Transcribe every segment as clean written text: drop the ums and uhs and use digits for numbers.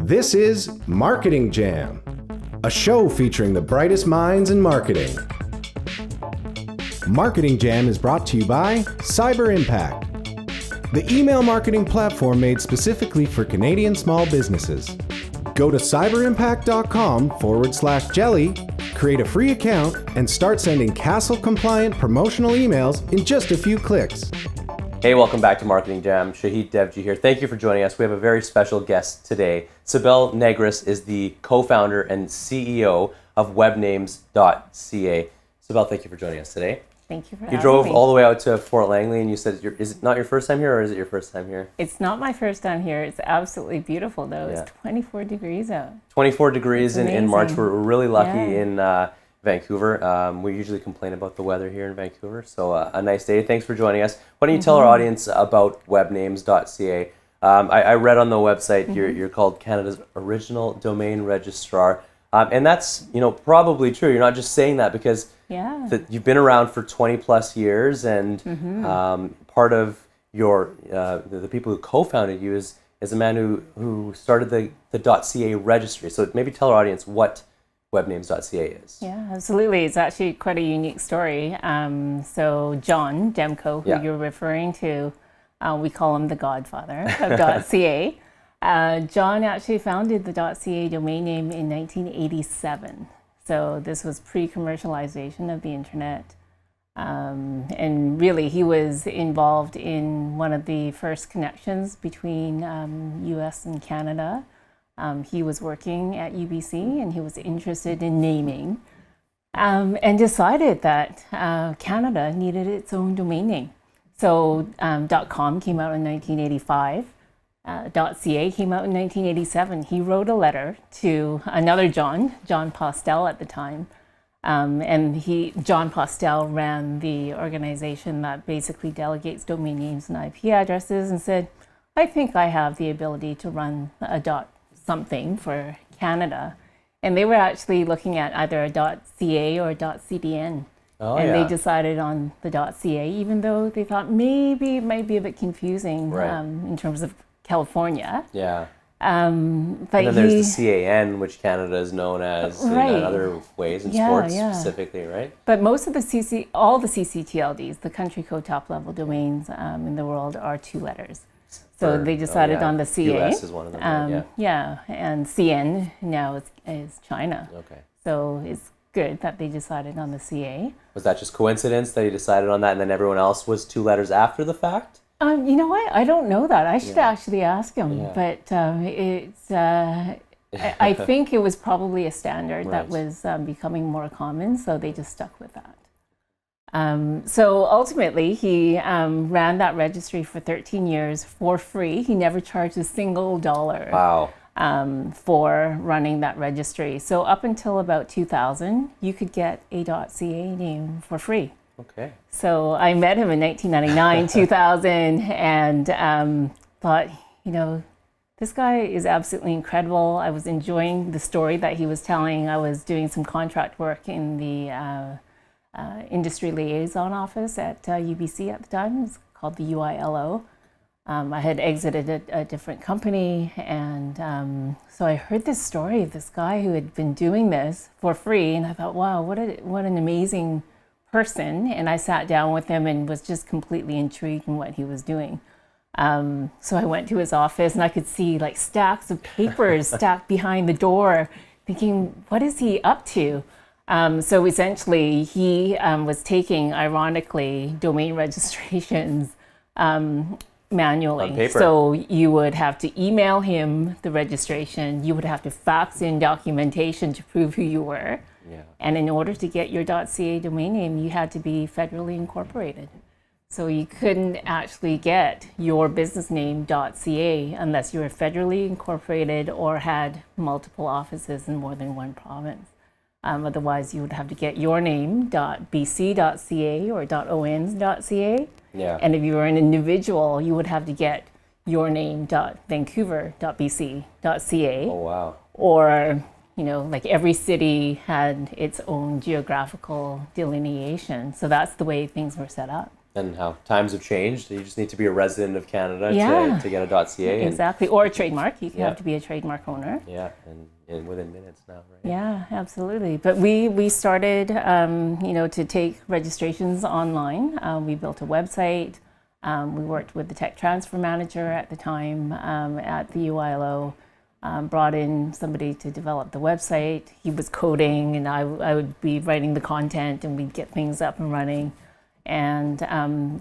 This is Marketing Jam, a show featuring the brightest minds in marketing. Marketing Jam is brought to you by Cyber Impact, the email marketing platform made specifically for Canadian small businesses. Go to cyberimpact.com/jelly, create a free account, and start sending CASL-compliant promotional emails in just a few clicks. Hey, welcome back to Marketing Jam. Shaheed Devji here. Thank you for joining us. We have a very special guest today. Cybele Negris is the co-founder and CEO of Webnames.ca. Cybele, thank you for joining us today. Thank you for having me. You drove all the way out to Fort Langley, and you said, is it not your first time here, or is it your first time here? It's not my first time here. It's absolutely beautiful, though. Yeah. It's 24 degrees out. 24 degrees in March. We're really lucky in Vancouver. We usually complain about the weather here in Vancouver, so a nice day. Thanks for joining us. Why don't you tell our audience about Webnames.ca? I read on the website you're called Canada's original domain registrar, and that's probably true. You're not just saying that because you've bbeen around for 20 plus years, and part of your the people who co-founded you is a man who started the .ca registry. So maybe tell our audience what Webnames.ca is. Yeah, absolutely. It's actually quite a unique story. So John Demko, who you're referring to, we call him the godfather of .ca. John actually founded the .ca domain name in 1987. So this was pre-commercialization of the internet. And really, he was involved in one of the first connections between US and Canada. He was working at UBC, and he was interested in naming, and decided that Canada needed its own domain name. So .com came out in 1985. .ca came out in 1987. He wrote a letter to another John Postel at the time, and John Postel ran the organization that basically delegates domain names and IP addresses, and said, I think I have the ability to run a something for Canada. And they were actually looking at either a .ca or a .cdn. They decided on the .ca, even though they thought maybe it might be a bit confusing in terms of California. Yeah. But and then there's the CAN, which Canada is known as in other ways, in sports specifically, right? But most of the all the CCTLDs, the country code top level domains in the world, are 2 letters. So they decided on the CA. US is one of them, and CN now is China. Okay. So it's good that they decided on the CA. Was that just coincidence that he decided on that, and then everyone else was 2 letters after the fact? You know what? I don't know that. I should actually ask him. Yeah. But it's. I think it was probably a standard that was becoming more common, so they just stuck with that. So ultimately, he ran that registry for 13 years for free. He never charged a single dollar for running that registry. So up until about 2000, you could get a .ca name for free. Okay. So I met him in 1999, 2000, and thought, this guy is absolutely incredible. I was enjoying the story that he was telling. I was doing some contract work in the industry liaison office at UBC at the time. It was called the UILO. I had exited a different company, and so I heard this story of this guy who had been doing this for free, and I thought, wow, what an amazing person. And I sat down with him and was just completely intrigued in what he was doing. So I went to his office, and I could see like stacks of papers stacked behind the door, thinking, what is he up to? So essentially, he was taking, ironically, domain registrations manually. On paper. So you would have to email him the registration. You would have to fax in documentation to prove who you were. Yeah. And in order to get your .ca domain name, you had to be federally incorporated. So you couldn't actually get your business name .ca unless you were federally incorporated or had multiple offices in more than one province. Otherwise, you would have to get your name .bc.ca or .ons.ca. Yeah. And if you were an individual, you would have to get your name .vancouver.bc.ca. Oh, wow. Or, like every city had its own geographical delineation. So that's the way things were set up. And how times have changed. You just need to be a resident of Canada to get a .ca. Exactly, or a trademark. You have to be a trademark owner. Yeah, and within minutes now, right? Yeah, absolutely. But we started, to take registrations online. We built a website. We worked with the tech transfer manager at the time at the UILO. Brought in somebody to develop the website. He was coding, and I would be writing the content, and we'd get things up and running. And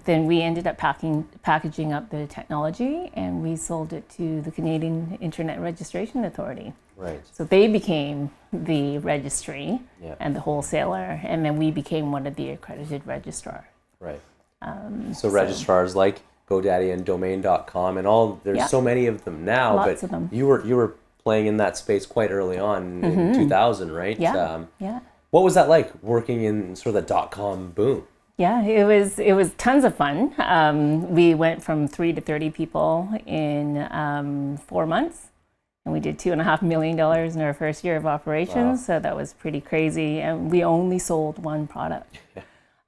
then we ended up packaging up the technology, and we sold it to the Canadian Internet Registration Authority. Right. So they became the registry and the wholesaler, and then we became one of the accredited registrars. Right. So registrars like GoDaddy and Domain.com and all, there's so many of them now. Lots of them. You were playing in that space quite early on in 2000, right? Yeah. What was that like, working in sort of the .com boom? Yeah, it was tons of fun. We went from 3 to 30 people in 4 months, and we did $2.5 million in our first year of operations. Wow. So that was pretty crazy, and we only sold one product.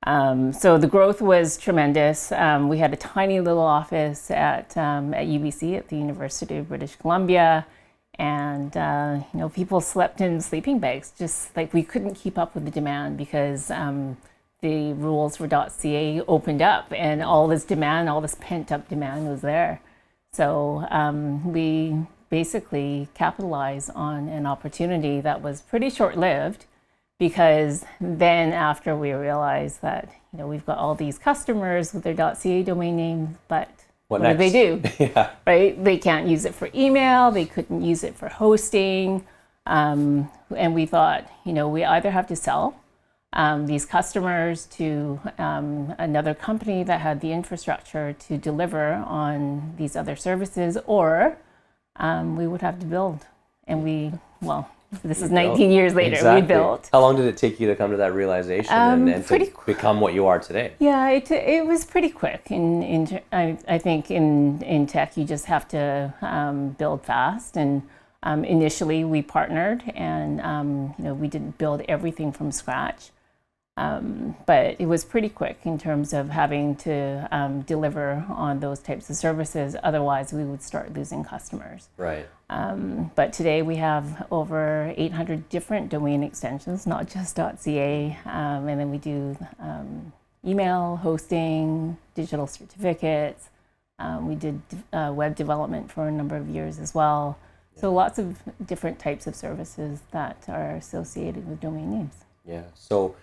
So the growth was tremendous. We had a tiny little office at UBC, at the University of British Columbia, and people slept in sleeping bags. Just like, we couldn't keep up with the demand because the rules for .ca opened up, and all this demand, all this pent-up demand was there. So we basically capitalized on an opportunity that was pretty short-lived, because then after we realized that we've got all these customers with their .ca domain name, but what do they do? Right? They can't use it for email, they couldn't use it for hosting, and we thought, we either have to sell these customers to another company that had the infrastructure to deliver on these other services, or we would have to build. And this is 19 years later. Exactly. We built. How long did it take you to come to that realization and to become what you are today? Yeah, it was pretty quick. I think in tech, you just have to build fast. And initially, we partnered, and we didn't build everything from scratch. But it was pretty quick in terms of having to deliver on those types of services. Otherwise, we would start losing customers. Right. But today we have over 800 different domain extensions, not just .ca. And then we do email, hosting, digital certificates. We did web development for a number of years as well. So lots of different types of services that are associated with domain names. Yeah. So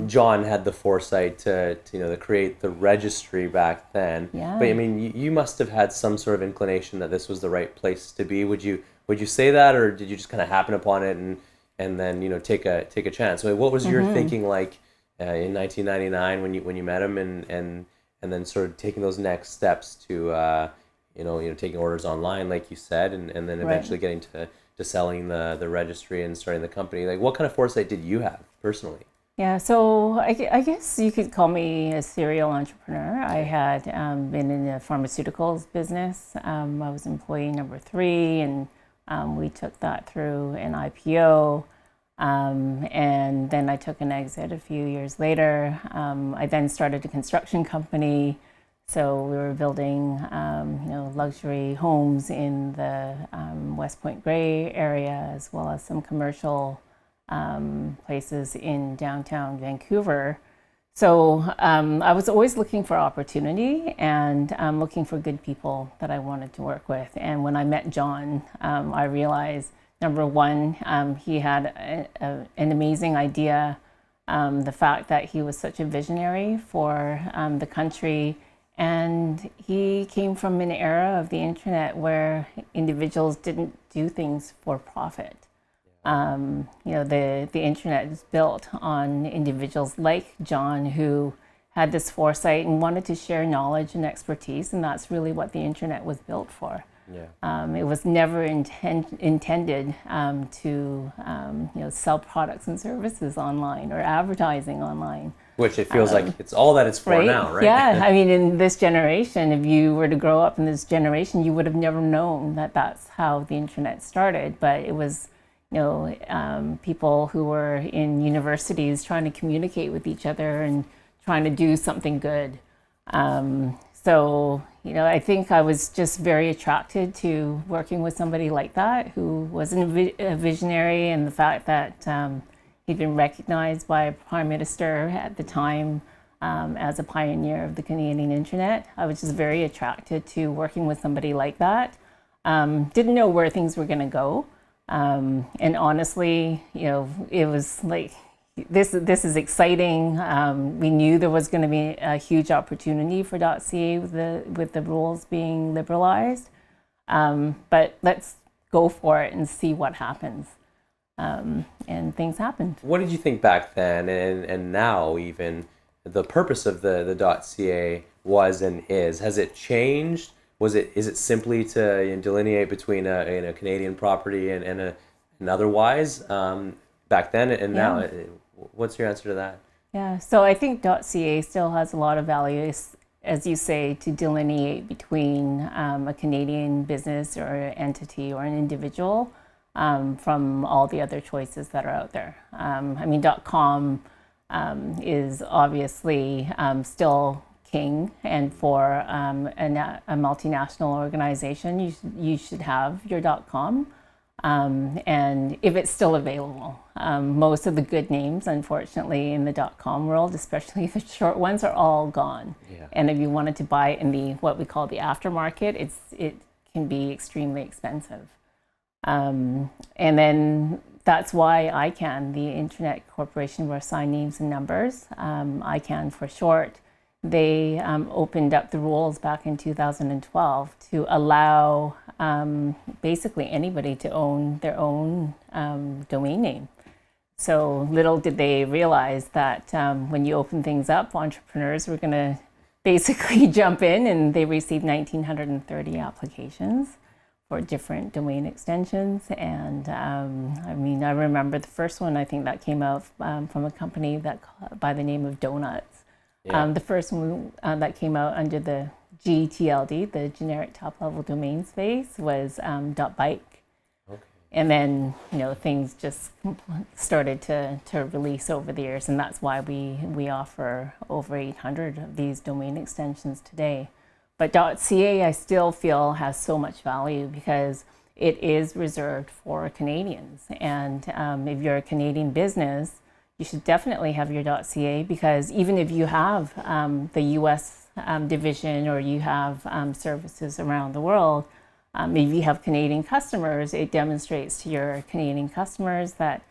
John had the foresight to create the registry back then. Yeah. But I mean, you must have had some sort of inclination that this was the right place to be. Would you say that, or did you just kind of happen upon it and then take a chance? I mean, what was your thinking like in 1999 when you met him and then sort of taking those next steps to taking orders online, like you said, and then eventually getting to selling the registry and starting the company? Like, what kind of foresight did you have personally? Yeah, so I guess you could call me a serial entrepreneur. I had been in the pharmaceuticals business. I was employee number 3, and we took that through an IPO. And then I took an exit a few years later. I then started a construction company. So we were building, luxury homes in the West Point Grey area, as well as some commercial places in downtown Vancouver. So I was always looking for opportunity and looking for good people that I wanted to work with. And when I met John, I realized, number one, he had an amazing idea. The fact that he was such a visionary for the country. And he came from an era of the internet where individuals didn't do things for profit. The internet is built on individuals like John, who had this foresight and wanted to share knowledge and expertise, and that's really what the internet was built for. Yeah. It was never intended to sell products and services online or advertising online. Which it feels like it's all that it's for now, right? Yeah, I mean, in this generation, if you were to grow up in this generation, you would have never known that that's how the internet started. But it was, people who were in universities trying to communicate with each other and trying to do something good. So, I think I was just very attracted to working with somebody like that who was a visionary, and the fact that he'd been recognized by a prime minister at the time as a pioneer of the Canadian internet. I was just very attracted to working with somebody like that. Didn't know where things were going to go. And honestly, it was like, this is exciting. We knew there was going to be a huge opportunity for .ca with the rules being liberalized. But let's go for it and see what happens. And things happened. What did you think back then and now even the purpose of the .ca was and is? Has it changed? Is it simply to delineate between a Canadian property and otherwise back then and now? What's your answer to that? Yeah, so I think .ca still has a lot of value, as you say, to delineate between a Canadian business or entity or an individual from all the other choices that are out there. .com is obviously still king, and for a multinational organization, you should have your .com. And if it's still available. Most of the good names, unfortunately, in the .com world, especially the short ones, are all gone. Yeah. And if you wanted to buy it in what we call the aftermarket, it can be extremely expensive. And then that's why ICANN, the Internet Corporation for Assigned Names and Numbers, ICANN for short, they opened up the rules back in 2012 to allow basically anybody to own their own domain name. So little did they realize that when you open things up, entrepreneurs were going to basically jump in, and they received 1,930 applications for different domain extensions. And I remember the first one, I think that came out from a company by the name of Donuts. Yeah. The first one that came out under the GTLD, the generic top-level domain space, was .bike. Okay. And then, things just started to release over the years, and that's why we offer over 800 of these domain extensions today. But .ca, I still feel, has so much value because it is reserved for Canadians. And if you're a Canadian business, you should definitely have your .ca, because even if you have the US division, or you have services around the world, if you have Canadian customers, it demonstrates to your Canadian customers that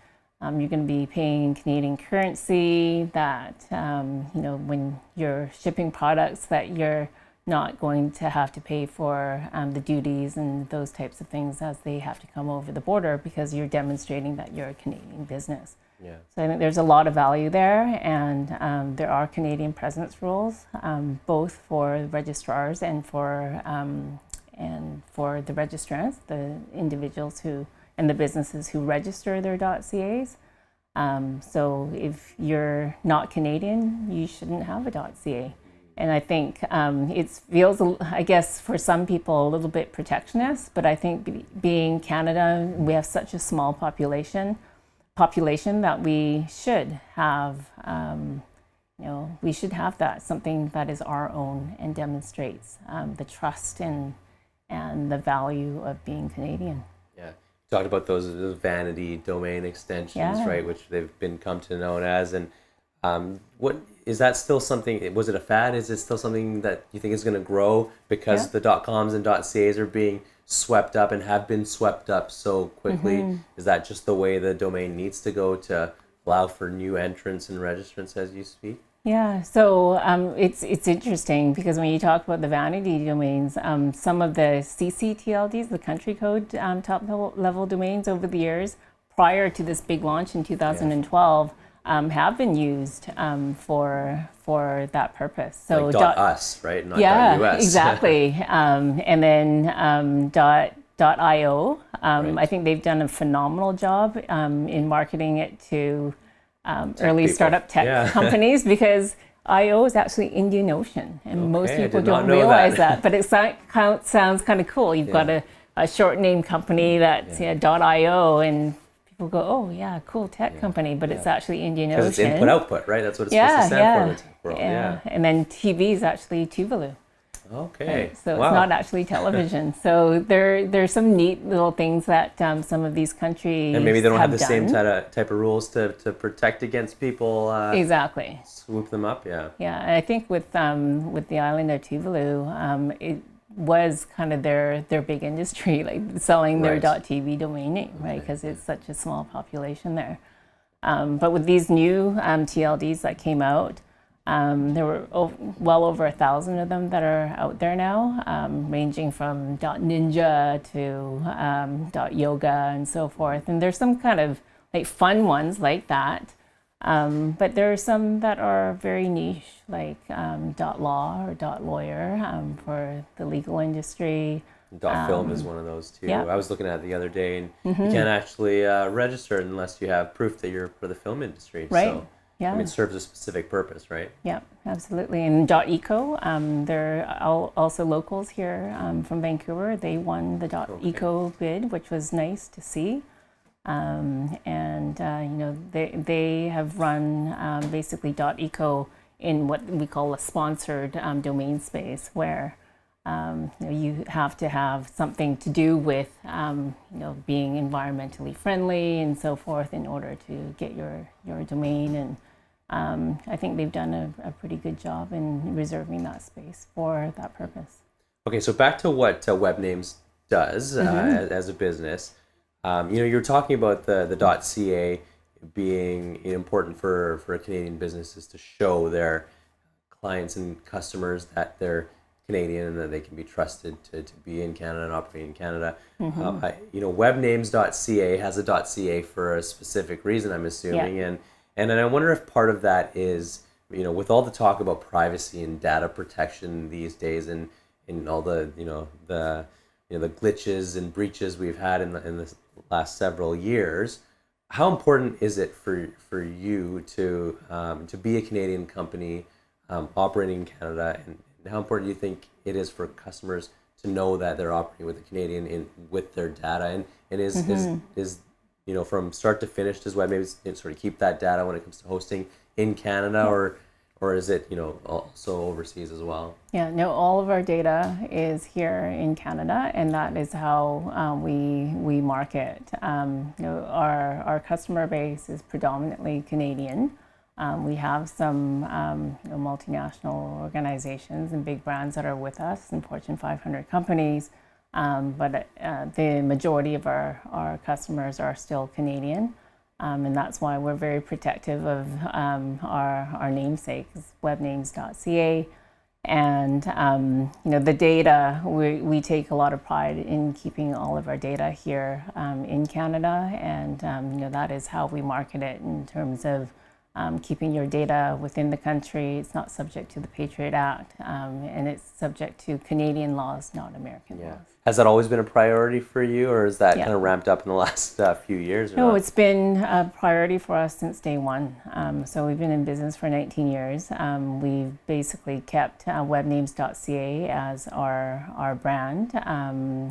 you're going to be paying Canadian currency, that when you're shipping products, that you're not going to have to pay for the duties and those types of things as they have to come over the border, because you're demonstrating that you're a Canadian business. Yeah. So I think there's a lot of value there, and there are Canadian presence rules, both for registrars and for the registrants, the individuals and the businesses who register their .cas. So if you're not Canadian, you shouldn't have a .ca. And I think it feels, I guess, for some people a little bit protectionist, but I think being Canada, we have such a small population that we should have, that, something that is our own and demonstrates the trust and the value of being Canadian. Yeah, you talked about those vanity domain extensions, right, which they've come to known as, and what is that still something? Was it a fad? Is it still something that you think is going to grow because the .coms and .cas are being swept up and have been swept up so quickly? Mm-hmm. Is that just the way the domain needs to go to allow for new entrants and registrants as you speak? Yeah, so it's interesting because when you talk about the vanity domains, some of the CCTLDs, the country code top level domains over the years, prior to this big launch in 2012, have been used for that purpose. So like .us, right? Not .us. Exactly. And then .io. Right. I think they've done a phenomenal job in marketing it to early startup tech companies, because IO is actually Indian Ocean, and most people don't realize that. But it sounds kind of cool. You've got a short name company that's .io, and people go, oh yeah, cool tech company, but it's actually Indian Ocean. Because it's input-output, right? That's what it's supposed to stand for in the tech world. Yeah. And then TV is actually Tuvalu. Okay. Right? So it's not actually television. So there's some neat little things that some of these countries and maybe they don't have the done. same type of rules to protect against people. Exactly. Swoop them up. Yeah. Yeah, and I think with the island of Tuvalu, it was kind of their big industry, like selling their .tv domain name, right? Because it's such a small population there. But with these new TLDs that came out, there were well over 1,000 of them that are out there now, ranging from .ninja to .yoga and so forth. And there's some kind of like fun ones like that. But there are some that are very niche, like .law or .lawyer for the legal industry. .film is one of those too. Yeah. I was looking at it the other day, and you can't actually register unless you have proof that you're for the film industry. Right. So, yeah. I mean, it serves a specific purpose, right? Yeah, absolutely. And .eco, they're also locals here from Vancouver. They won the .eco bid, which was nice to see. They have run basically .eco in what we call a sponsored domain space, where you have to have something to do with being environmentally friendly and so forth in order to get your domain. And I think they've done a pretty good job in reserving that space for that purpose. Okay, so back to what Webnames does as a business. You're talking about the .ca being important for Canadian businesses to show their clients and customers that they're Canadian and that they can be trusted to be in Canada and operate in Canada. Webnames.ca has a .ca for a specific reason, I'm assuming, and I wonder if part of that is, with all the talk about privacy and data protection these days, and all the the glitches and breaches we've had in the last several years, how important is it for you to be a Canadian company operating in Canada, and how important do you think it is for customers to know that they're operating with a Canadian with their data, and is from start to finish, does Webnames sort of keep that data when it comes to hosting in Canada, or is it also overseas as well? Yeah, no, all of our data is here in Canada, and that is how we market. Our customer base is predominantly Canadian. We have some multinational organizations and big brands that are with us, and Fortune 500 companies, but the majority of our customers are still Canadian. And that's why we're very protective of our namesake, Webnames.ca. And the data, we take a lot of pride in keeping all of our data here in Canada, and that is how we market it in terms of keeping your data within the country. It's not subject to the Patriot Act, and it's subject to Canadian laws, not American laws. Has that always been a priority for you, or is that kind of ramped up in the last few years? No, it's been a priority for us since day one. So we've been in business for 19 years. We've basically kept Webnames.ca as our brand.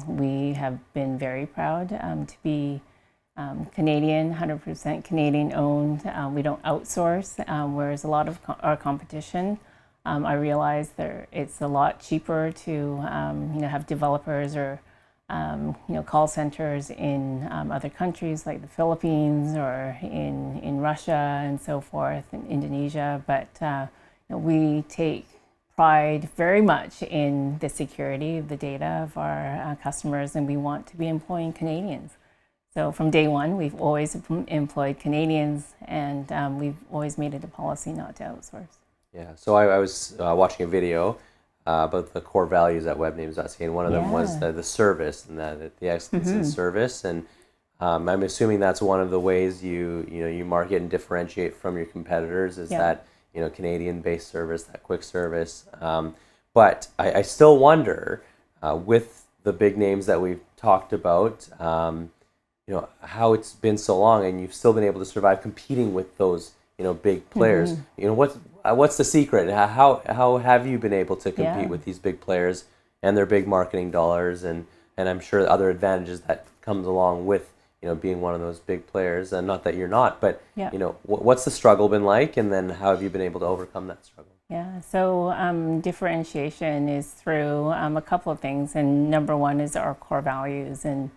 We have been very proud to be Canadian, 100% Canadian owned. We don't outsource, whereas a lot of our competition, I realize it's a lot cheaper to have developers or call centers in other countries like the Philippines or in Russia and so forth, in Indonesia. But we take pride very much in the security of the data of our customers, and we want to be employing Canadians. So from day one, we've always employed Canadians, and we've always made it a policy not to outsource. Yeah, so I was watching a video about the core values at Webnames.ca, and one of them was the service, and the excellence in service. And I'm assuming that's one of the ways you market and differentiate from your competitors, is that Canadian-based service, that quick service. But I still wonder, with the big names that we've talked about, how it's been so long and you've still been able to survive competing with those big players. What's the secret? How have you been able to compete with these big players and their big marketing dollars, and I'm sure other advantages that comes along with being one of those big players, and not that you're not, but Yeah. what's the struggle been like, and then how have you been able to overcome that struggle? Yeah, so differentiation is through a couple of things, and number one is our core values. And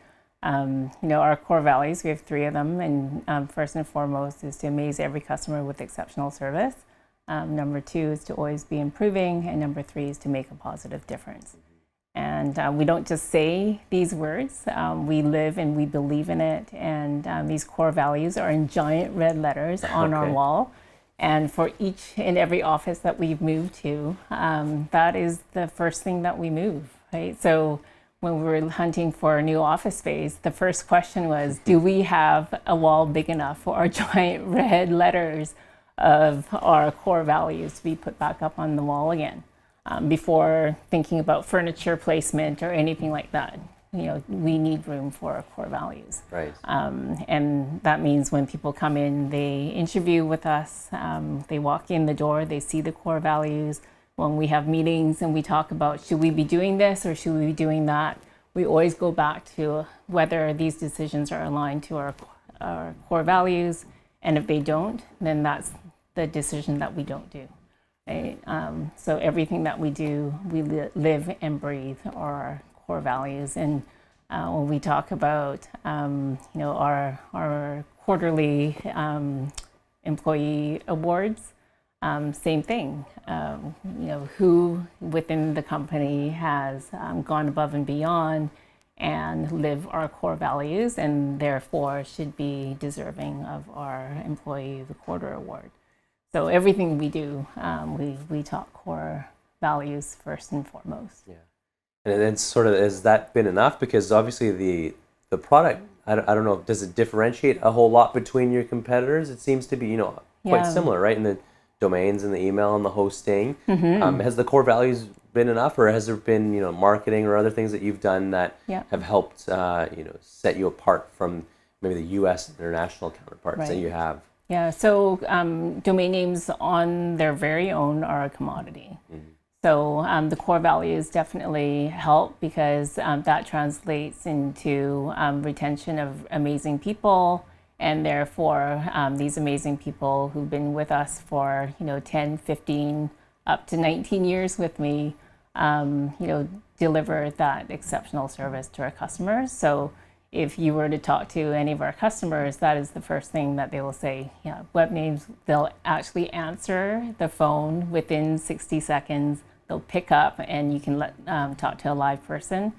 our core values, we have three of them, and first and foremost is to amaze every customer with exceptional service. Number two is to always be improving, and number three is to make a positive difference. And we don't just say these words, we live and we believe in it, and these core values are in giant red letters on our wall. And for each and every office that we've moved to, that is the first thing that we move, right? So when we were hunting for a new office space, the first question was, do we have a wall big enough for our giant red letters of our core values to be put back up on the wall again, before thinking about furniture placement or anything like that. We need room for our core values. Right. And that means when people come in, they interview with us, they walk in the door, they see the core values. When we have meetings and we talk about, should we be doing this or should we be doing that, we always go back to whether these decisions are aligned to our core values. And if they don't, then that's the decision that we don't do. Right? So everything that we do, we live and breathe our core values. And when we talk about our quarterly employee awards, same thing. Who within the company has gone above and beyond and live our core values, and therefore should be deserving of our Employee of the Quarter award. So everything we do, we talk core values first and foremost. Yeah. And then sort of, has that been enough? Because obviously the product, I don't know, does it differentiate a whole lot between your competitors? It seems to be, quite similar, right? In the domains and the email and the hosting. Mm-hmm. Has the core values been enough, or has there been, marketing or other things that you've done that have helped, set you apart from maybe the U.S. international counterparts that you have? Yeah, so domain names on their very own are a commodity. Mm-hmm. So the core values definitely help because that translates into retention of amazing people, and therefore these amazing people who've been with us for 10, 15, up to 19 years with me, deliver that exceptional service to our customers. So if you were to talk to any of our customers, that is the first thing that they will say. Yeah, Webnames, they'll actually answer the phone within 60 seconds. They'll pick up and you can talk to a live person.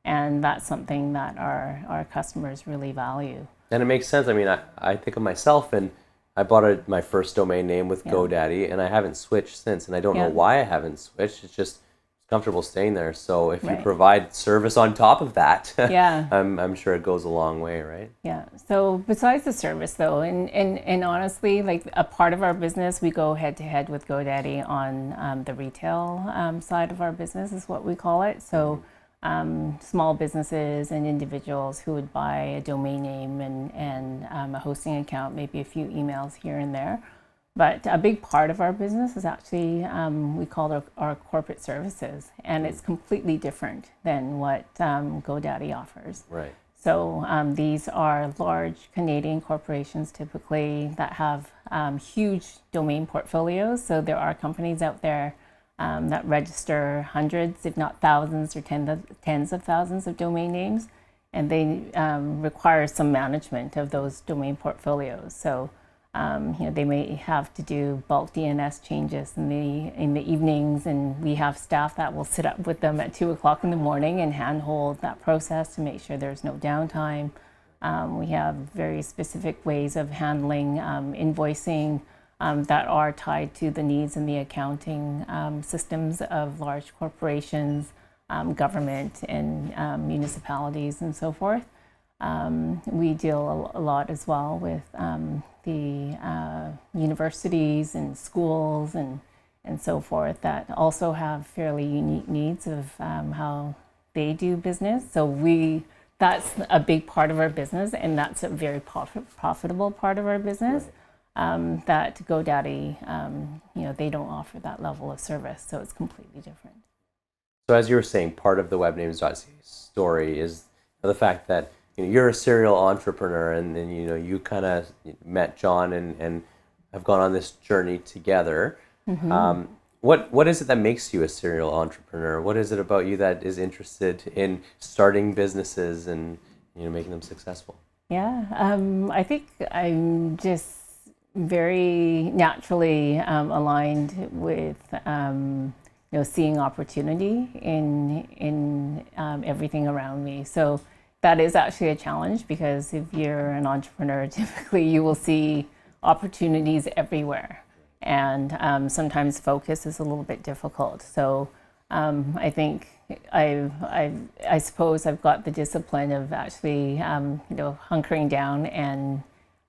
And that's something that our customers really value. And it makes sense. I mean, I think of myself, and I bought my first domain name with GoDaddy, and I haven't switched since. And I don't know why I haven't switched. It's just comfortable staying there. So if you provide service on top of that, I'm sure it goes a long way, right? Yeah. So besides the service, though, and honestly, like a part of our business, we go head to head with GoDaddy on the retail side of our business, is what we call it. So small businesses and individuals who would buy a domain name and a hosting account, maybe a few emails here and there. But a big part of our business is actually, we call it our corporate services, and it's completely different than what GoDaddy offers. Right. So these are large Canadian corporations typically that have huge domain portfolios. So there are companies out there that register hundreds, if not thousands or tens of thousands of domain names, and they require some management of those domain portfolios. So they may have to do bulk DNS changes in the evenings, and we have staff that will sit up with them at 2:00 in the morning and handhold that process to make sure there's no downtime. We have very specific ways of handling invoicing that are tied to the needs and the accounting systems of large corporations, government, and municipalities, and so forth. We deal a lot as well with the universities and schools and so forth that also have fairly unique needs of how they do business. So that's a big part of our business, and that's a very profitable part of our business. That GoDaddy, they don't offer that level of service, so it's completely different. So as you were saying, part of the Webnames.ca story is the fact that you're a serial entrepreneur, and then you kind of met John and have gone on this journey together. What is it that makes you a serial entrepreneur? What is it about you that is interested in starting businesses and making them successful? Yeah, I think I'm just very naturally aligned with seeing opportunity in everything around me. So that is actually a challenge, because if you're an entrepreneur, typically you will see opportunities everywhere, and sometimes focus is a little bit difficult. So I think I suppose I've got the discipline of actually hunkering down and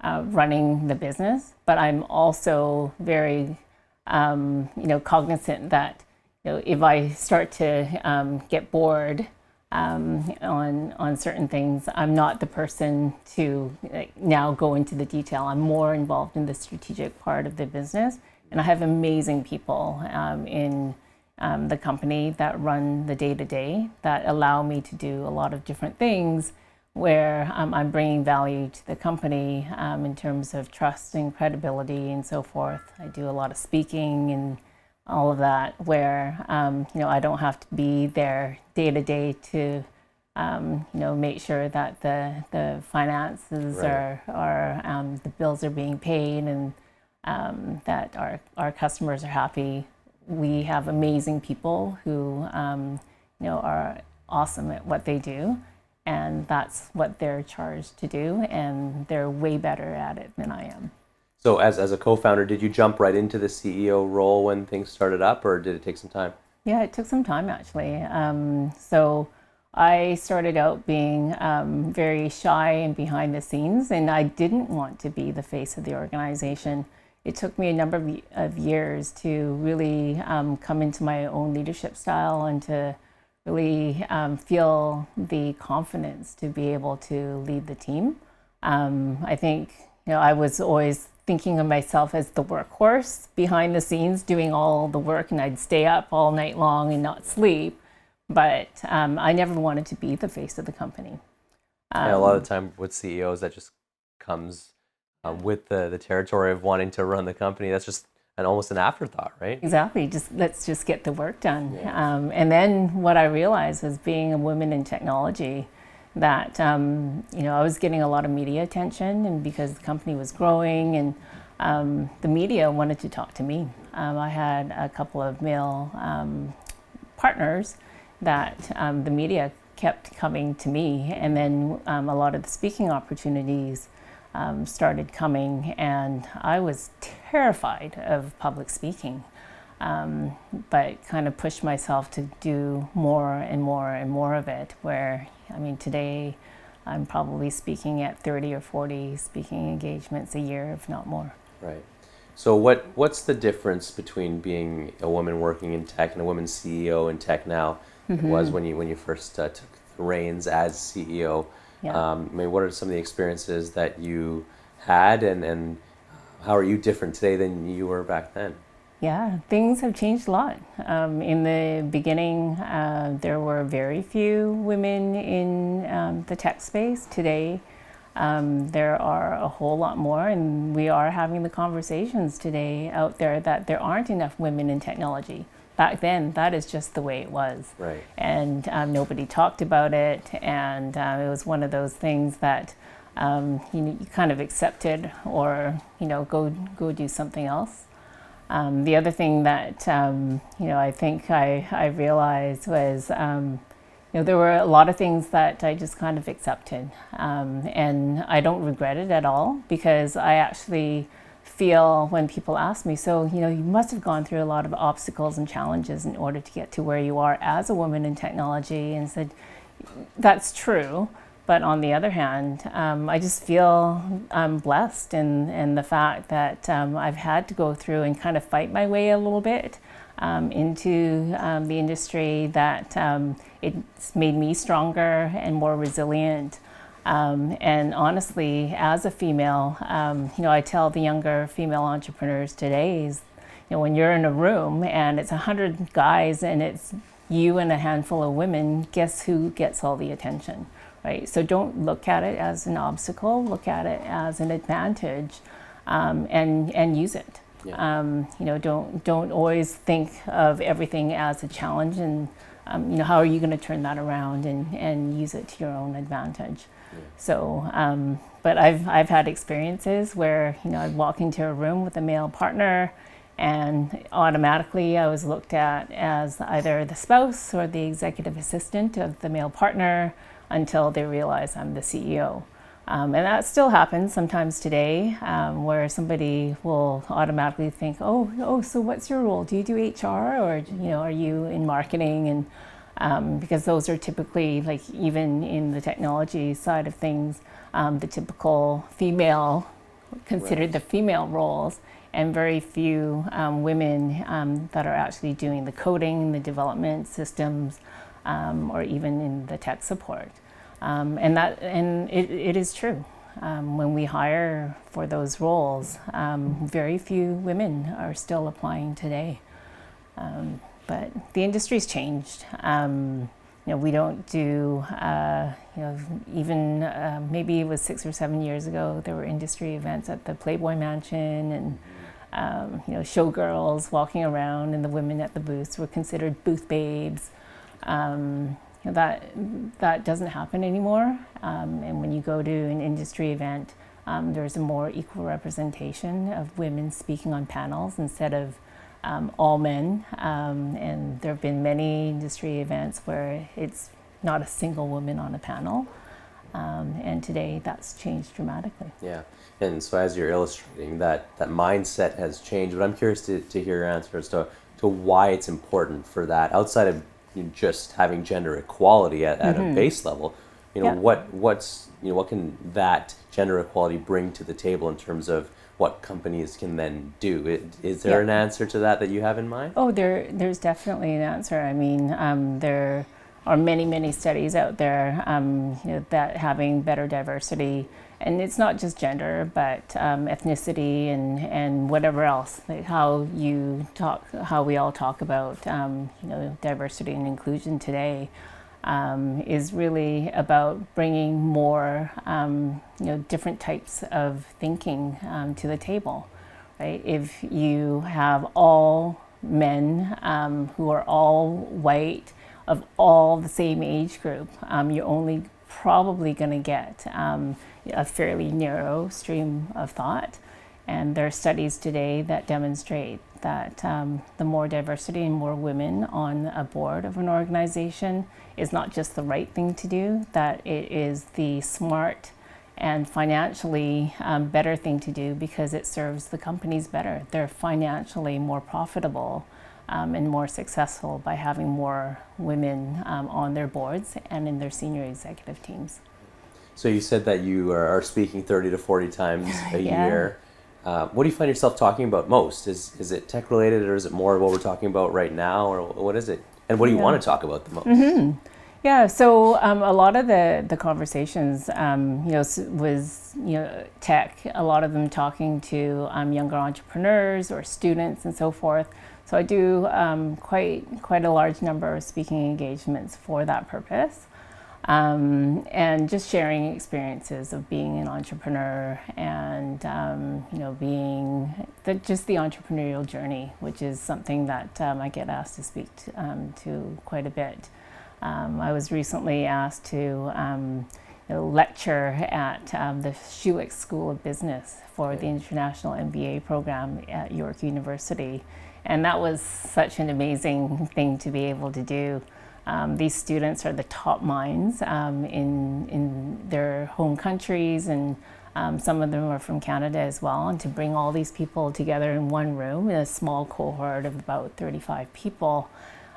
running the business, but I'm also very cognizant that if I start to get bored on certain things, I'm not the person to now go into the detail. I'm more involved in the strategic part of the business, and I have amazing people in the company that run the day-to-day that allow me to do a lot of different things where I'm bringing value to the company in terms of trust and credibility and so forth. I do a lot of speaking and all of that, where I don't have to be there day to day to make sure that the finances Right. are the bills are being paid, and that our customers are happy. We have amazing people who are awesome at what they do, and that's what they're charged to do, and they're way better at it than I am. So as a co-founder, did you jump right into the CEO role when things started up, or did it take some time? Yeah, it took some time actually. So I started out being very shy and behind the scenes, and I didn't want to be the face of the organization. It took me a number of years to really come into my own leadership style and to really feel the confidence to be able to lead the team. I think I was always thinking of myself as the workhorse behind the scenes doing all the work, and I'd stay up all night long and not sleep, but I never wanted to be the face of the company. A lot of the time with CEOs, that just comes with the territory of wanting to run the company. That's just almost an afterthought, right? Exactly. Let's just get the work done. Yeah. And then what I realized was, being a woman in technology, that I was getting a lot of media attention, and because the company was growing, and the media wanted to talk to me. I had a couple of male partners that the media kept coming to me, and then a lot of the speaking opportunities started coming, and I was terrified of public speaking, but kind of pushed myself to do more and more and more of it, where today I'm probably speaking at 30 or 40 speaking engagements a year, if not more. Right. So what's the difference between being a woman working in tech and a woman CEO in tech now was when you first took the reins as CEO? Yeah. What are some of the experiences that you had, and how are you different today than you were back then? Yeah, things have changed a lot. In the beginning, there were very few women in the tech space. Today, there are a whole lot more, and we are having the conversations today out there that there aren't enough women in technology. Back then, that is just the way it was. Right. And nobody talked about it, and it was one of those things that you kind of accepted, or go do something else. The other thing that I think I realized was there were a lot of things that I just kind of accepted, and I don't regret it at all, because I actually feel, when people ask me, so you must have gone through a lot of obstacles and challenges in order to get to where you are as a woman in technology, and said, that's true. But on the other hand, I just feel I'm blessed in the fact that I've had to go through and kind of fight my way a little bit into the industry, that it's made me stronger and more resilient. And honestly, as a female, I tell the younger female entrepreneurs today is, when you're in a room and it's 100 guys and it's you and a handful of women, guess who gets all the attention? right? So don't look at it as an obstacle, look at it as an advantage, and use it. Yeah. Don't always think of everything as a challenge, and how are you going to turn that around and use it to your own advantage? Yeah. So, but I've had experiences where I'd walk into a room with a male partner, and automatically I was looked at as either the spouse or the executive assistant of the male partner until they realize I'm the CEO. And that still happens sometimes today, where somebody will automatically think, oh, so what's your role? Do you do HR, or are you in marketing? And because those are typically, like, even in the technology side of things, the typical female, considered the female roles, and very few women that are actually doing the coding, the development systems, or even in the tech support. And it is true. When we hire for those roles, very few women are still applying today. But the industry's changed. We don't do, even maybe it was 6 or 7 years ago, there were industry events at the Playboy Mansion, and showgirls walking around, and the women at the booths were considered booth babes. That doesn't happen anymore. And when you go to an industry event, there's a more equal representation of women speaking on panels instead of all men. And there have been many industry events where it's not a single woman on a panel. And today that's changed dramatically. Yeah. And so as you're illustrating, that mindset has changed. But I'm curious to hear your answer as to why it's important for that, outside of just having gender equality at a base level. What can that gender equality bring to the table in terms of what companies can then do? Is there an answer to that you have in mind? Oh, there's definitely an answer. I mean, there are many studies out there that having better diversity, and it's not just gender, but ethnicity and whatever else, like how we all talk about diversity and inclusion today, is really about bringing more different types of thinking to the table, right? If you have all men who are all white, of all the same age group, you're only probably going to get a fairly narrow stream of thought. And there are studies today that demonstrate that the more diversity and more women on a board of an organization is not just the right thing to do, that it is the smart and financially better thing to do, because it serves the companies better. They're financially more profitable and more successful by having more women on their boards and in their senior executive teams. So you said that you are speaking 30 to 40 times a year. What do you find yourself talking about most? Is it tech related, or is it more what we're talking about right now, or what is it? And what do you want to talk about the most? Yeah, so a lot of the conversations, was tech. A lot of them talking to younger entrepreneurs or students and so forth. So I do quite a large number of speaking engagements for that purpose, and just sharing experiences of being an entrepreneur and being just the entrepreneurial journey, which is something that I get asked to speak to quite a bit. I was recently asked to lecture at the Schulich School of Business for the International MBA program at York University. And that was such an amazing thing to be able to do. These students are the top minds in their home countries, and some of them are from Canada as well. And to bring all these people together in one room in a small cohort of about 35 people,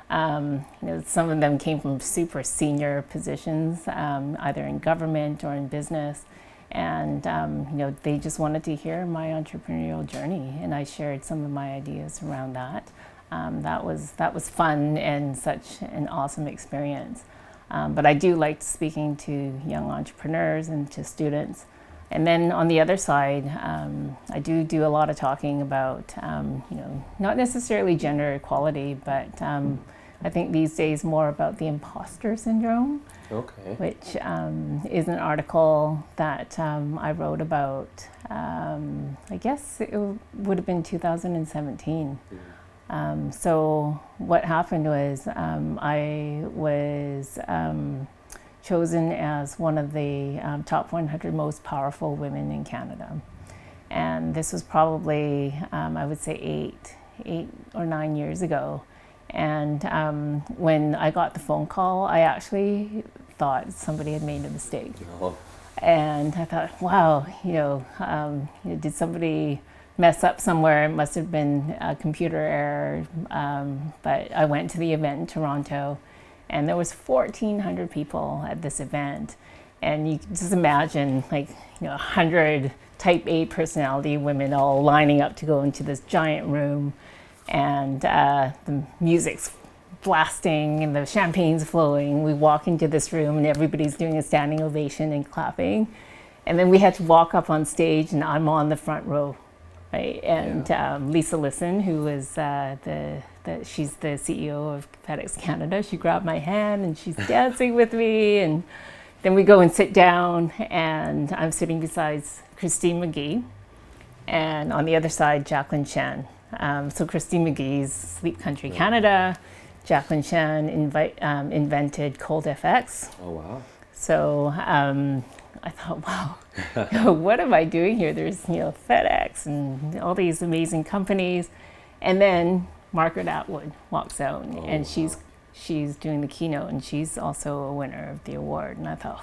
some of them came from super senior positions, either in government or in business. And they just wanted to hear my entrepreneurial journey, and I shared some of my ideas around that. That was fun and such an awesome experience. But I do like speaking to young entrepreneurs and to students. And then on the other side, I do a lot of talking about not necessarily gender equality, but I think these days more about the imposter syndrome, Okay. which is an article that I wrote about, I guess it would have been 2017. So what happened was I was chosen as one of the top 100 most powerful women in Canada. And this was probably, I would say, 8 or 9 years ago. And when I got the phone call, I actually thought somebody had made a mistake. Oh. And I thought, wow, did somebody mess up somewhere? It must have been a computer error. But I went to the event in Toronto, and there was 1,400 people at this event. And you can just imagine, 100 type A personality women all lining up to go into this giant room. And the music's blasting and the champagne's flowing. We walk into this room and everybody's doing a standing ovation and clapping. And then we had to walk up on stage, and I'm on the front row, right? And Lisa Lisson, who is she's the CEO of FedEx Canada, she grabbed my hand and she's dancing with me. And then we go and sit down, and I'm sitting beside Christine McGee, and on the other side, Jacqueline Chen. So Christine McGee's Sleep Country Canada. Jacqueline Chen invented Cold FX. Oh, wow. So I thought, wow, what am I doing here? There's FedEx and all these amazing companies. And then Margaret Atwood walks out, and she's doing the keynote, and she's also a winner of the award. And I thought,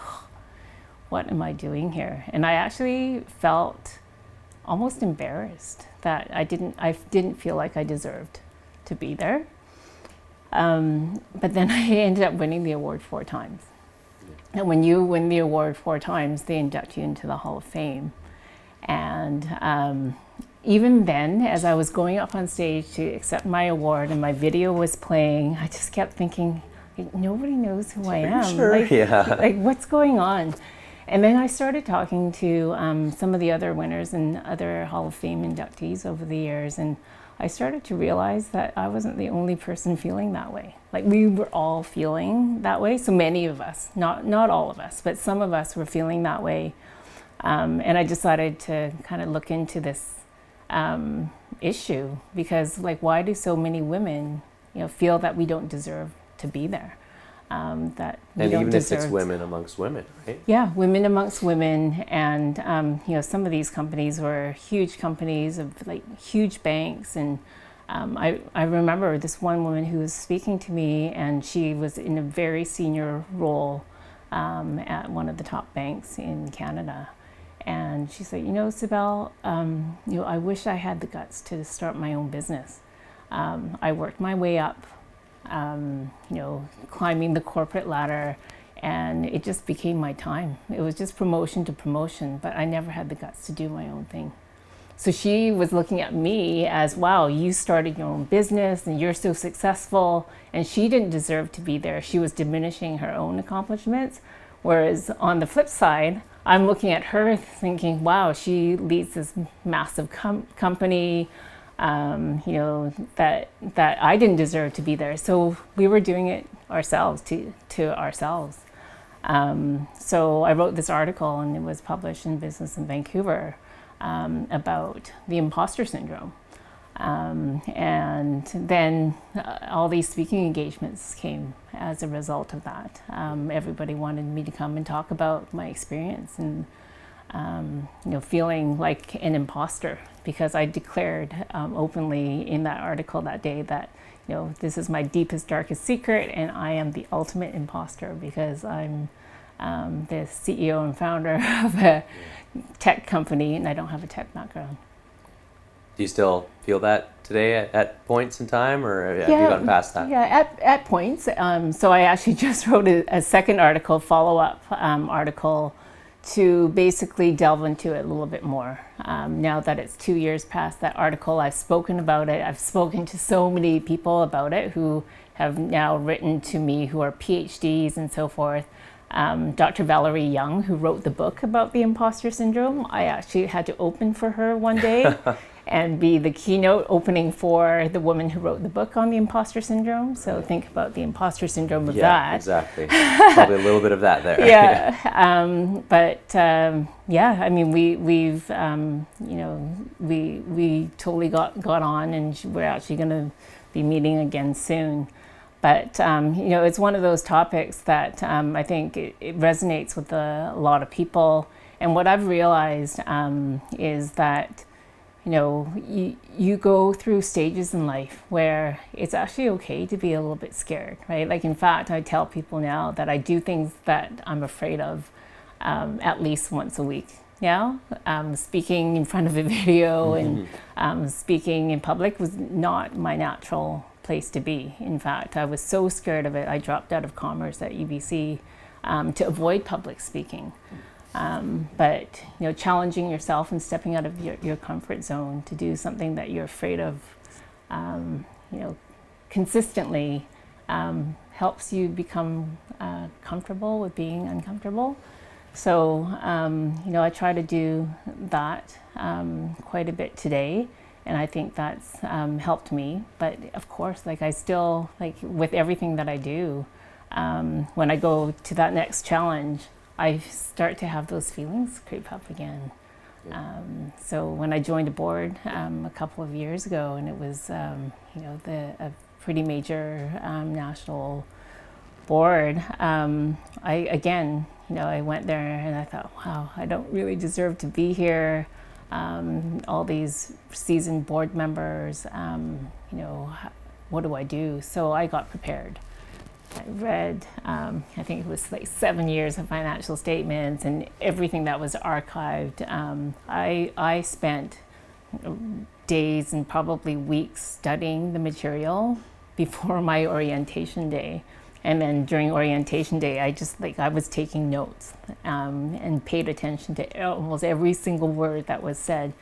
what am I doing here? And I actually felt almost embarrassed that I didn't feel like I deserved to be there. But then I ended up winning the award 4 times. And when you win the award 4 times, they induct you into the Hall of Fame. And even then, as I was going up on stage to accept my award and my video was playing, I just kept thinking, nobody knows who I am. Sure. Like, what's going on? And then I started talking to some of the other winners and other Hall of Fame inductees over the years, and I started to realize that I wasn't the only person feeling that way. Like, we were all feeling that way. So many of us, not all of us, but some of us were feeling that way. And I decided to kind of look into this issue, because why do so many women, feel that we don't deserve to be there? That we and don't even deserve. if it's women amongst women, right? Yeah, women amongst women, and some of these companies were huge companies of huge banks, and I remember this one woman who was speaking to me, and she was in a very senior role at one of the top banks in Canada, and she said, Cybele, I wish I had the guts to start my own business. I worked my way up. Climbing the corporate ladder, and it just became my time. It was just promotion to promotion, but I never had the guts to do my own thing. So she was looking at me as, wow, you started your own business and you're so successful, and she didn't deserve to be there. She was diminishing her own accomplishments, whereas on the flip side, I'm looking at her thinking, wow, she leads this massive company, that I didn't deserve to be there. So we were doing it ourselves to ourselves. So I wrote this article, and it was published in Business in Vancouver about the imposter syndrome. And then all these speaking engagements came as a result of that. Everybody wanted me to come and talk about my experience and feeling like an imposter, because I declared openly in that article that day that this is my deepest, darkest secret, and I am the ultimate imposter because I'm the CEO and founder of a tech company, and I don't have a tech background. Do you still feel that today at points in time, or have you gone past that? Yeah, at points. So I actually just wrote a second article, follow-up article, to basically delve into it a little bit more. Now that it's 2 years past that article, I've spoken about it. I've spoken to so many people about it who have now written to me, who are PhDs and so forth. Dr. Valerie Young, who wrote the book about the imposter syndrome, I actually had to open for her one day. and be the keynote opening for the woman who wrote the book on the imposter syndrome. So think about the imposter syndrome of that. Yeah, exactly. Probably a little bit of that there. Yeah, yeah. I mean, we've you know, we totally got on, and we're actually going to be meeting again soon. But you know, it's one of those topics that I think it resonates with a lot of people. And what I've realized is that, you know, you go through stages in life where it's actually okay to be a little bit scared, right? Like, in fact, I tell people now that I do things that I'm afraid of at least once a week now. Speaking in front of a video and speaking in public was not my natural place to be. In fact, I was so scared of it, I dropped out of commerce at UBC to avoid public speaking. But, you know, challenging yourself and stepping out of your comfort zone to do something that you're afraid of, you know, consistently helps you become comfortable with being uncomfortable. So, you know, I try to do that quite a bit today, and I think that's helped me. But of course, like, I still, like, with everything that I do, when I go to that next challenge, I start to have those feelings creep up again. So when I joined a board a couple of years ago, and it was, you know, a pretty major national board, I went there and I thought, wow, I don't really deserve to be here. All these seasoned board members, you know, what do I do? So I got prepared. I read, I think it was like 7 years of financial statements and everything that was archived. I spent days and probably weeks studying the material before my orientation day. And then during orientation day, I was taking notes and paid attention to almost every single word that was said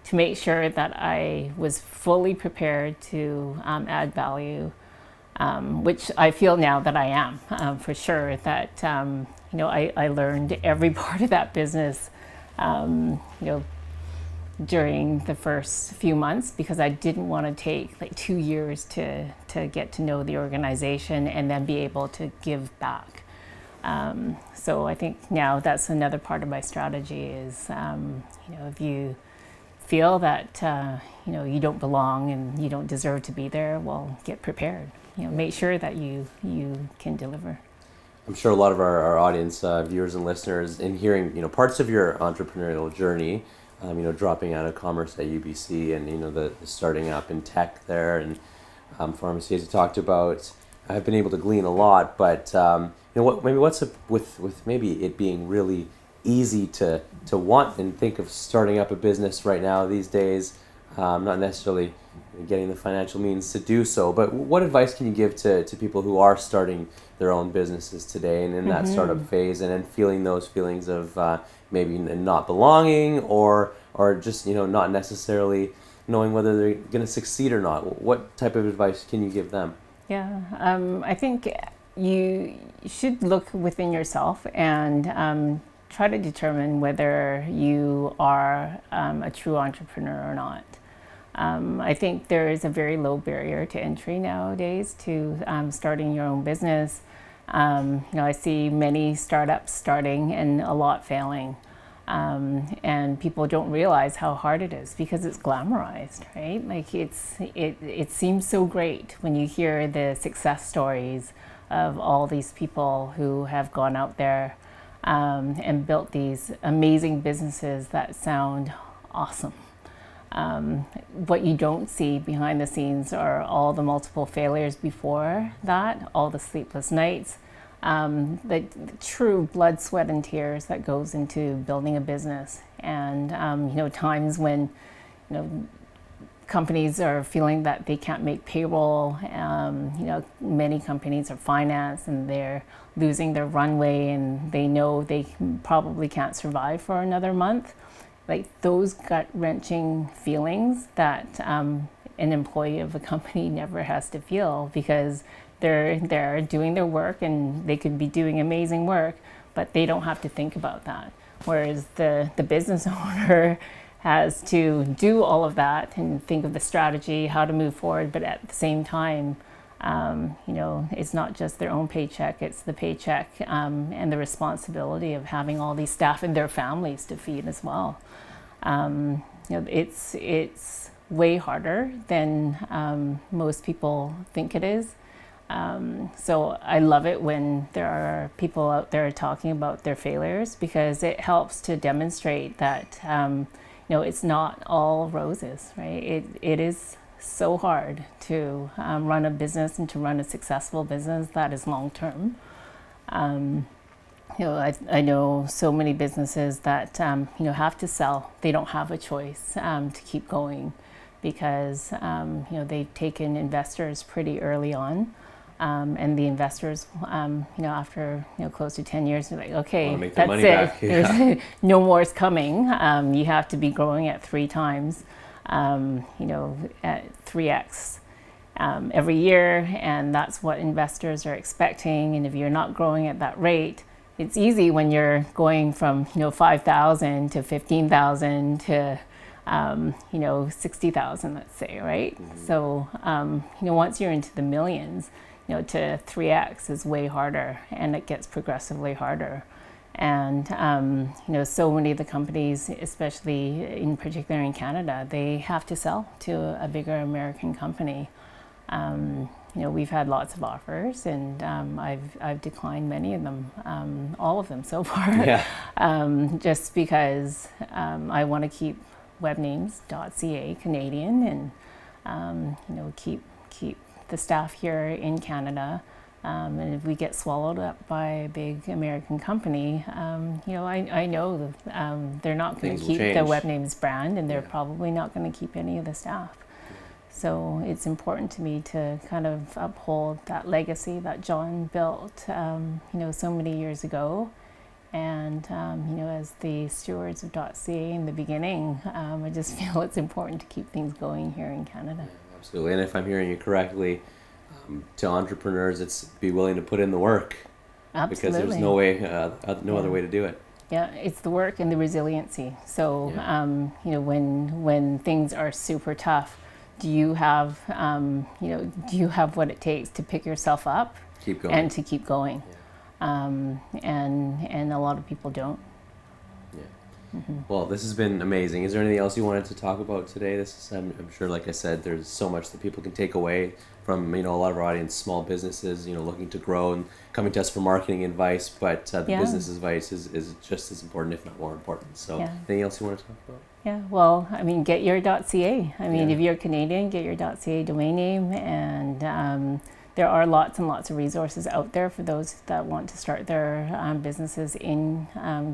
to make sure that I was fully prepared to add value. Which I feel now that I am, for sure, that, you know, I learned every part of that business, you know, during the first few months, because I didn't want to take like 2 years to get to know the organization and then be able to give back. So I think now that's another part of my strategy is, you know, if you feel that, you know, you don't belong and you don't deserve to be there, well, get prepared. You know, make sure that you can deliver. I'm sure a lot of our audience, viewers and listeners, in hearing, you know, parts of your entrepreneurial journey, you know, dropping out of commerce at UBC and, you know, the starting up in tech there and pharmacy, as you talked about, I've been able to glean a lot. But you know, what's up with maybe it being really easy to want and think of starting up a business right now these days, not necessarily getting the financial means to do so, but what advice can you give to people who are starting their own businesses today and in that startup phase and then feeling those feelings of maybe not belonging or just, you know, not necessarily knowing whether they're going to succeed or not? What type of advice can you give them? Yeah, I think you should look within yourself and try to determine whether you are a true entrepreneur or not. I think there is a very low barrier to entry nowadays to starting your own business. You know, I see many startups starting and a lot failing. And people don't realize how hard it is because it's glamorized, right? Like it seems so great when you hear the success stories of all these people who have gone out there and built these amazing businesses that sound awesome. What you don't see behind the scenes are all the multiple failures before that, all the sleepless nights, the true blood, sweat, and tears that goes into building a business, and you know, times when, you know, companies are feeling that they can't make payroll. You know, many companies are financed and they're losing their runway, and they know they probably can't survive for another month. Like those gut-wrenching feelings that an employee of a company never has to feel, because they're doing their work and they could be doing amazing work, but they don't have to think about that. Whereas the business owner has to do all of that and think of the strategy, how to move forward, but at the same time, it's not just their own paycheck, it's the paycheck and the responsibility of having all these staff and their families to feed as well. It's way harder than most people think it is. So I love it when there are people out there talking about their failures, because it helps to demonstrate that it's not all roses, right? It is so hard to run a business and to run a successful business that is long term. I know so many businesses that have to sell. They don't have a choice to keep going, because they've taken investors pretty early on. And the investors, after close to 10 years, are like, okay, that's it. Back. Yeah. There's no more is coming. You have to be growing at 3 times, at 3x every year, and that's what investors are expecting. And if you're not growing at that rate, it's easy when you're going from 5,000 to 15,000 to 60,000, let's say, right? Mm-hmm. So once you're into the millions, to 3x is way harder, and it gets progressively harder. And so many of the companies, especially in particular in Canada, they have to sell to a bigger American company. We've had lots of offers, and I've declined many of them, all of them so far. Yeah. Just because I want to keep Webnames.ca Canadian, and keep the staff here in Canada. And if we get swallowed up by a big American company, I know they're not going to keep the Webnames brand, and they're probably not going to keep any of the staff. So it's important to me to kind of uphold that legacy that John built, so many years ago. And, as the stewards of .ca in the beginning, I just feel it's important to keep things going here in Canada. Yeah, absolutely. And if I'm hearing you correctly, to entrepreneurs, it's be willing to put in the work. Absolutely. Because there's no way, no other way to do it. Yeah, it's the work and the resiliency. So, when things are super tough, do you have what it takes to pick yourself up, keep going, and to keep going? Yeah. And a lot of people don't. Yeah. Mm-hmm. Well, this has been amazing. Is there anything else you wanted to talk about today? I'm sure, like I said, there's so much that people can take away from a lot of our audience, small businesses, looking to grow and coming to us for marketing advice. But the business advice is just as important, if not more important. So, anything else you want to talk about? Yeah, well, get your .ca. If you're Canadian, get your .ca domain name, and there are lots and lots of resources out there for those that want to start their businesses in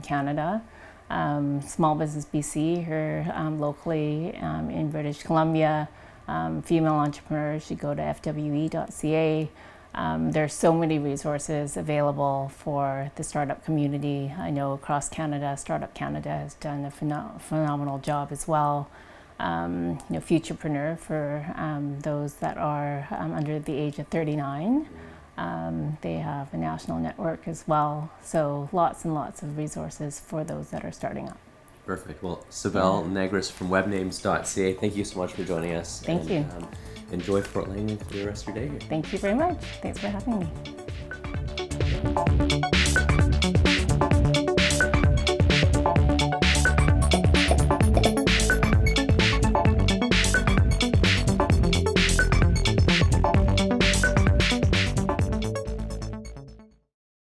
Canada. Small Business BC here locally in British Columbia. Female entrepreneurs should go to fwe.ca. There's so many resources available for the startup community. I know across Canada, Startup Canada has done a phenomenal job as well. Futurepreneur for those that are under the age of 39. They have a national network as well. So lots and lots of resources for those that are starting up. Perfect. Well, Cybele Negris from Webnames.ca, thank you so much for joining us. Thank you. Enjoy Fort Langley for the rest of your day here. Thank you very much. Thanks for having me.